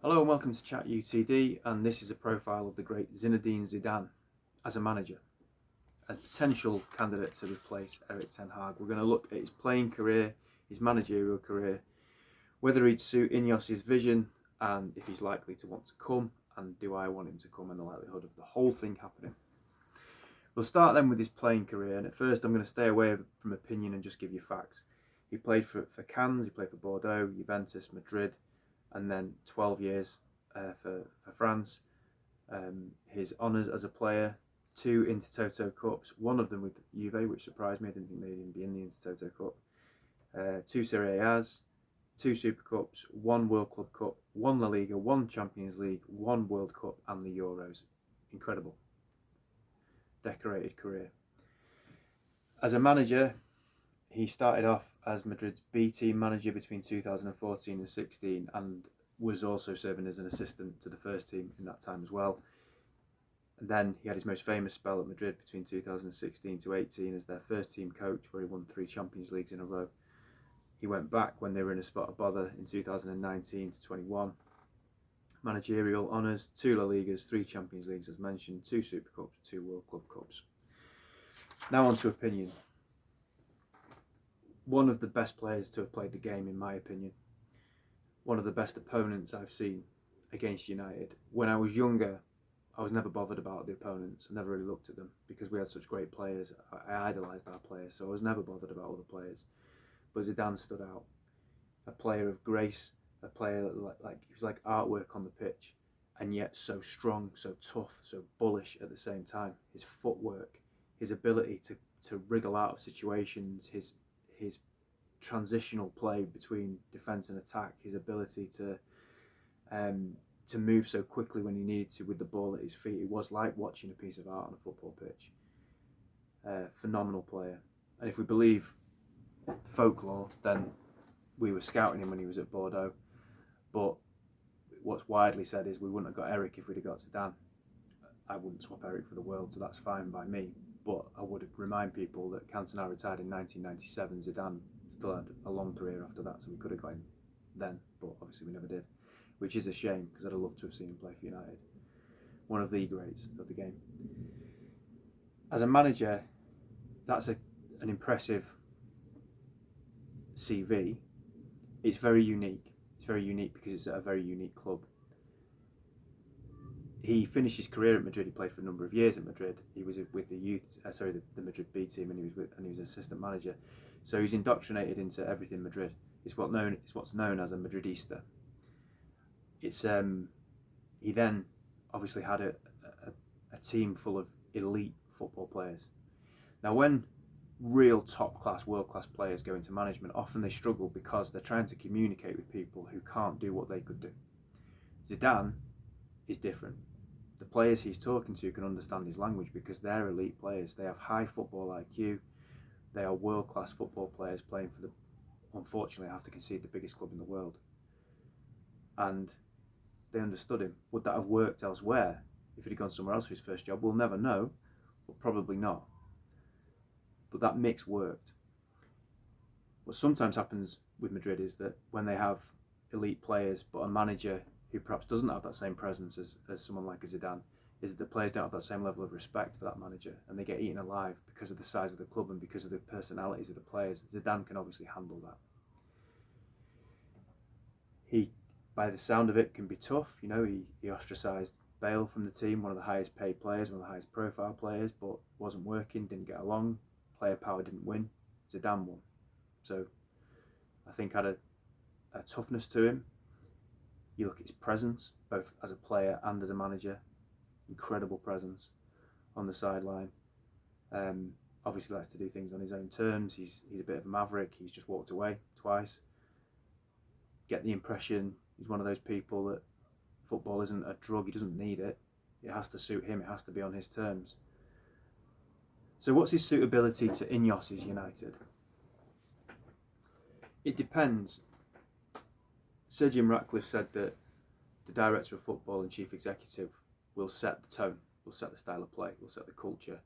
Hello and welcome to Chat UTD, and this is a profile of the great Zinedine Zidane as a manager, a potential candidate to replace Erik ten Hag. We're going to look at his playing career, his managerial career, whether he'd suit Ineos's vision, and if he's likely to want to come, and do I want him to come, and the likelihood of the whole thing happening. We'll start then with his playing career, and at first I'm going to stay away from opinion and just give you facts. He played for Cannes, he played for Bordeaux, Juventus, Madrid, and then 12 years for France. His honours as a player, 2 Intertoto Cups, one of them with Juve, which surprised me. I didn't think they'd even be in the Intertoto Cup. 2 Serie A's, 2 Super Cups, 1 World Club Cup, 1 La Liga, 1 Champions League, 1 World Cup, and the Euros. Incredible. Decorated career. As a manager, he started off as Madrid's B team manager between 2014 and 16, and was also serving as an assistant to the first team in that time as well. And then he had his most famous spell at Madrid between 2016 to 18 as their first team coach, where he won 3 Champions Leagues in a row. He went back when they were in a spot of bother in 2019 to 21. Managerial honours, 2 La Ligas, 3 Champions Leagues as mentioned, 2 Super Cups, 2 World Club Cups. Now on to opinion. One of the best players to have played the game, in my opinion. One of the best opponents I've seen against United. When I was younger, I was never bothered about the opponents. I never really looked at them because we had such great players. I idolised our players, so I was never bothered about other players. But Zidane stood out. A player of grace, a player like he was like artwork on the pitch, and yet so strong, so tough, so bullish at the same time. His footwork, his ability to wriggle out of situations, his transitional play between defence and attack, his ability to move so quickly when he needed to with the ball at his feet. It was like watching a piece of art on a football pitch. Phenomenal player. And if we believe folklore, then we were scouting him when he was at Bordeaux. But what's widely said is we wouldn't have got Erik if we'd have got Zidane. I wouldn't swap Erik for the world, so that's fine by me. But I would remind people that Cantona retired in 1997. Zidane still had a long career after that, so we could have got him then, but obviously we never did, which is a shame because I'd have loved to have seen him play for United. One of the greats of the game. As a manager, that's an impressive CV. It's very unique. It's very unique because it's at a very unique club. He finished his career at Madrid. He played for a number of years at Madrid. He was with the the Madrid B team, and he was assistant manager. So he's indoctrinated into everything Madrid. It's what's known as a Madridista. It's he then obviously had a team full of elite football players. Now, when real top class, world class players go into management, often they struggle because they're trying to communicate with people who can't do what they could do. Zidane is different. The players he's talking to can understand his language because they're elite players. They have high football IQ. They are world-class football players playing for the, unfortunately I have to concede, the biggest club in the world. And they understood him. Would that have worked elsewhere if he'd gone somewhere else for his first job? We'll never know, but probably not. But that mix worked. What sometimes happens with Madrid is that when they have elite players but a manager who perhaps doesn't have that same presence as someone like a Zidane, is that the players don't have that same level of respect for that manager and they get eaten alive because of the size of the club and because of the personalities of the players. Zidane can obviously handle that. He, by the sound of it, can be tough. You know, he ostracised Bale from the team, one of the highest paid players, one of the highest profile players, but wasn't working, didn't get along, player power didn't win. Zidane won. So I think had a toughness to him. You look at his presence, both as a player and as a manager, incredible presence on the sideline. Obviously likes to do things on his own terms. He's a bit of a maverick. He's just walked away twice. Get the impression he's one of those people that football isn't a drug. He doesn't need it. It has to suit him. It has to be on his terms. So what's his suitability to Ineos's United? It depends. Sir Jim Ratcliffe said that the director of football and chief executive will set the tone, will set the style of play, will set the culture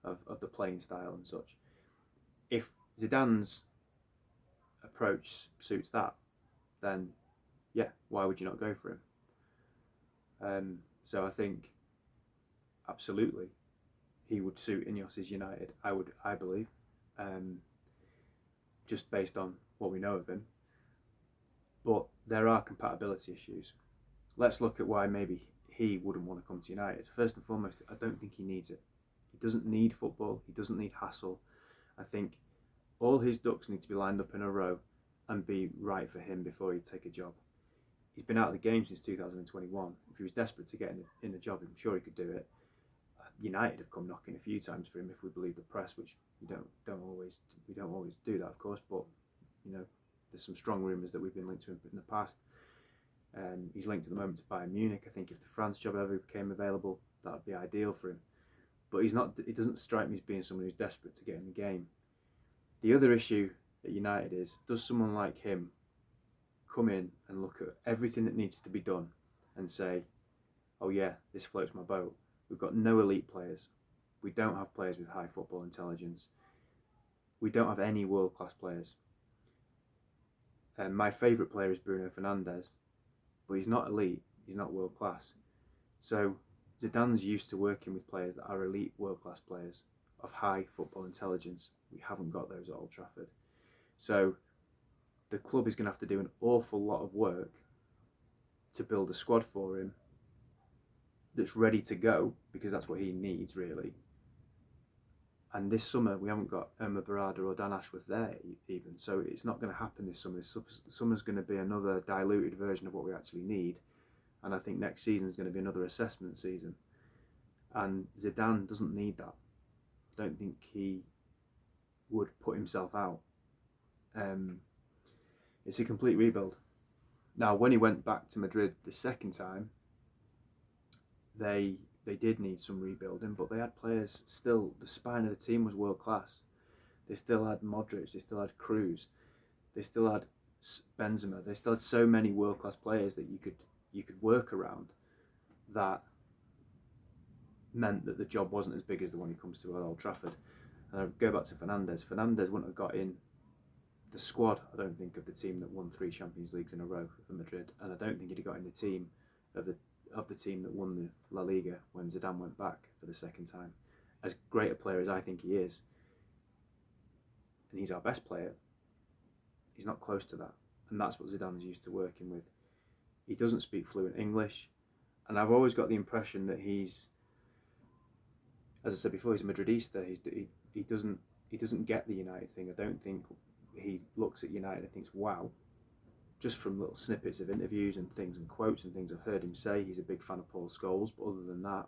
of the playing style and such. If Zidane's approach suits that, then yeah, why would you not go for him? So I think absolutely he would suit Ineos's United. I believe, um, just based on what we know of him. But there are compatibility issues. Let's look at why maybe he wouldn't want to come to United. First and foremost, I don't think he needs it. He doesn't need football. He doesn't need hassle. I think all his ducks need to be lined up in a row and be right for him before he'd take a job. He's been out of the game since 2021. If he was desperate to get in a job, I'm sure he could do it. United have come knocking a few times for him, if we believe the press, which we don't always do that, of course. But you know, there's some strong rumours that we've been linked to him in the past. He's linked at the moment to Bayern Munich. I think if the France job ever became available, that would be ideal for him. But he's not. It doesn't strike me as being someone who's desperate to get in the game. The other issue at United is, does someone like him come in and look at everything that needs to be done and say, oh yeah, this floats my boat. We've got no elite players. We don't have players with high football intelligence. We don't have any world-class players. My favourite player is Bruno Fernandes, but he's not elite. He's not world-class. So Zidane's used to working with players that are elite world-class players of high football intelligence. We haven't got those at Old Trafford. So the club is going to have to do an awful lot of work to build a squad for him that's ready to go, because that's what he needs, really. And this summer, we haven't got Emma Barada or Dan Ashworth there even, so it's not going to happen this summer. This summer's going to be another diluted version of what we actually need, and I think next season is going to be another assessment season. And Zidane doesn't need that. I don't think he would put himself out. It's a complete rebuild. Now, when he went back to Madrid the second time, they did need some rebuilding, but they had players still. The spine of the team was world class. They still had Modric, they still had Cruz, they still had Benzema. They still had so many world class players that you could work around. That meant that the job wasn't as big as the one he comes to at Old Trafford. And I go back to Fernandes. Fernandes wouldn't have got in the squad, I don't think, of the team that won 3 Champions Leagues in a row for Madrid, and I don't think he'd have got in the team of the team that won the La Liga when Zidane went back for the second time. As great a player as I think he is, and he's our best player, he's not close to that, and that's what Zidane's used to working with. He doesn't speak fluent English, and I've always got the impression that he's, as I said before, he's a Madridista. He doesn't get the United thing. I don't think he looks at United and thinks, wow. Just from little snippets of interviews and things and quotes and things I've heard him say, he's a big fan of Paul Scholes, but other than that,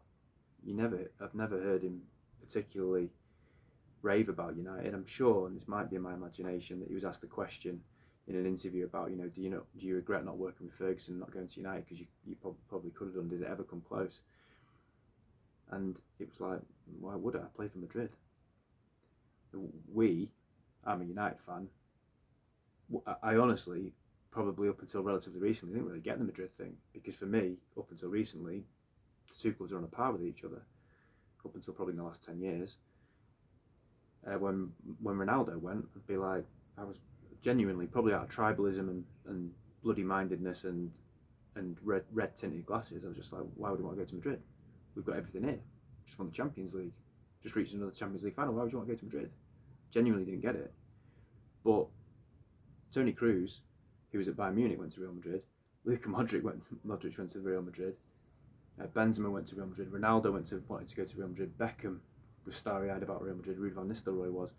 I've never heard him particularly rave about United. I'm sure, and this might be in my imagination, that he was asked a question in an interview about, do you regret not working with Ferguson and not going to United, because you probably could have done. Did it ever come close? And it was like, why would I play for Madrid? I'm a United fan. I honestly, probably up until relatively recently, didn't really get the Madrid thing, because for me, up until recently, the two clubs are on a par with each other. Up until probably in the last 10 years. When Ronaldo went, I'd be like, I was genuinely, probably out of tribalism and bloody mindedness and red tinted glasses, I was just like, why would you want to go to Madrid? We've got everything here. Just won the Champions League. Just reached another Champions League final. Why would you want to go to Madrid? Genuinely didn't get it. But Toni Kroos, who was at Bayern Munich, went to Real Madrid. Luka Modric went to Real Madrid. Benzema went to Real Madrid. Ronaldo wanted to go to Real Madrid. Beckham was starry-eyed about Real Madrid. Ruud van Nistelrooy was.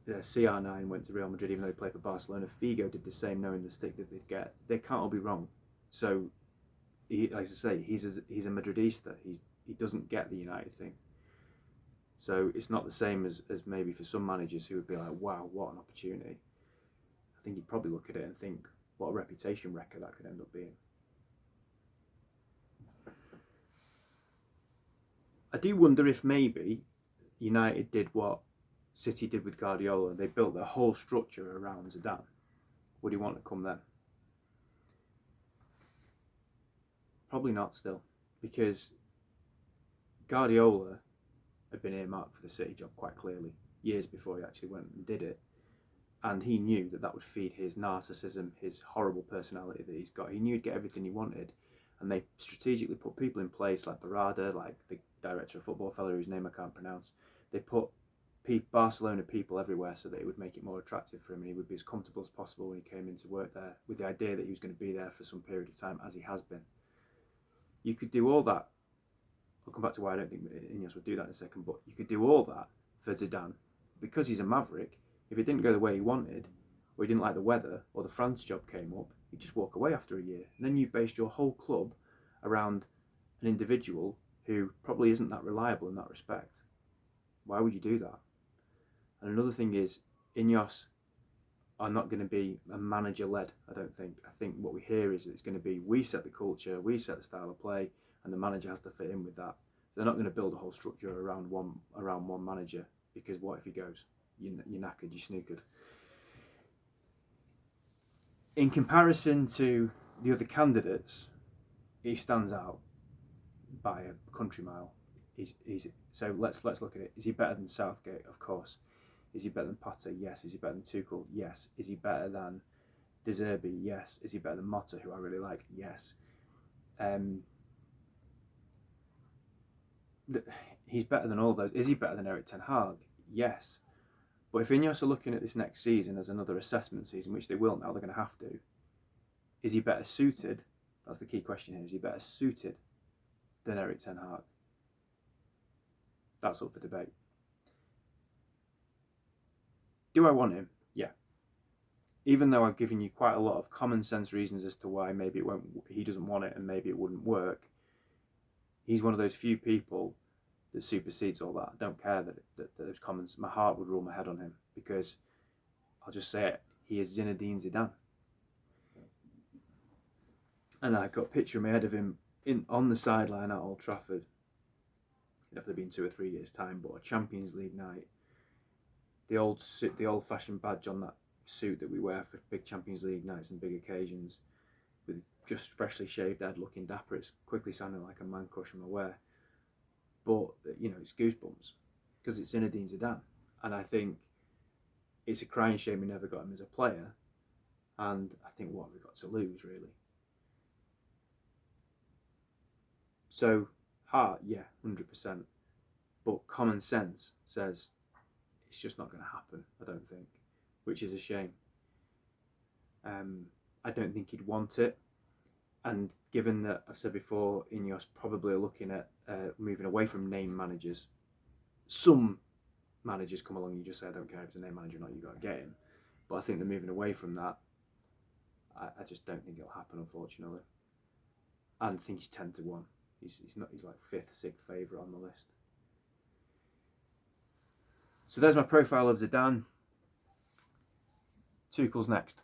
CR9 went to Real Madrid even though he played for Barcelona. Figo did the same, knowing the stick that they'd get. They can't all be wrong. So, as I say, he's a Madridista. He doesn't get the United thing. So it's not the same as maybe for some managers who would be like, wow, what an opportunity. I think he'd probably look at it and think, what a reputation wrecker that could end up being. I do wonder if maybe United did what City did with Guardiola. They built their whole structure around Zidane. Would he want to come then? Probably not still, because Guardiola had been earmarked for the City job quite clearly years before he actually went and did it, and he knew that would feed his narcissism, his horrible personality that he's got. He knew he'd get everything he wanted, and they strategically put people in place like Barada, like the director of football fellow whose name I can't pronounce. They put Barcelona people everywhere so that it would make it more attractive for him, and he would be as comfortable as possible when he came into work there, with the idea that he was going to be there for some period of time, as he has been. You could do all that. I'll come back to why I don't think Ineos would do that in a second, but you could do all that for Zidane because he's a maverick. If it didn't go the way he wanted, or he didn't like the weather, or the France job came up, he'd just walk away after a year. And then you've based your whole club around an individual who probably isn't that reliable in that respect. Why would you do that? And another thing is, Ineos are not going to be a manager-led, I don't think. I think what we hear is that it's going to be, we set the culture, we set the style of play, and the manager has to fit in with that. So they're not going to build a whole structure around one manager, because what if he goes? You're knackered, you're snookered. In comparison to the other candidates, he stands out by a country mile. So let's look at it. Is he better than Southgate? Of course. Is he better than Potter? Yes. Is he better than Tuchel? Yes. Is he better than De Zerbi? Yes. Is he better than Motta, who I really like? Yes. He's better than all those. Is he better than Erik ten Hag? Yes. But if Ineos are looking at this next season as another assessment season, which they will now, they're going to have to, is he better suited? That's the key question here. Is he better suited than Erik ten Hag? That's up for debate. Do I want him? Yeah. Even though I've given you quite a lot of common sense reasons as to why maybe he doesn't want it and maybe it wouldn't work, he's one of those few people that supersedes all that. I don't care that those comments, my heart would rule my head on him, because I'll just say it, he is Zinedine Zidane. And I got a picture in my head of him on the sideline at Old Trafford. It'd have to been 2 or 3 years' time, but a Champions League night, the old-fashioned badge on that suit that we wear for big Champions League nights and big occasions, with just freshly shaved head, looking dapper. It's quickly sounding like a man crush from aware. But, it's goosebumps, because it's Zinedine Zidane. And I think it's a crying shame we never got him as a player. And I think, what have we got to lose, really? So, heart, yeah, 100%. But common sense says it's just not going to happen, I don't think, which is a shame. I don't think he'd want it. And given that I've said before, Ineos probably are looking at moving away from name managers. Some managers come along and you just say, I don't care if it's a name manager or not, you've got to get him. But I think they're moving away from that. I just don't think it'll happen, unfortunately. And I think he's 10 to 1. He's like 5th, 6th favourite on the list. So there's my profile of Zidane. Tuchel's next.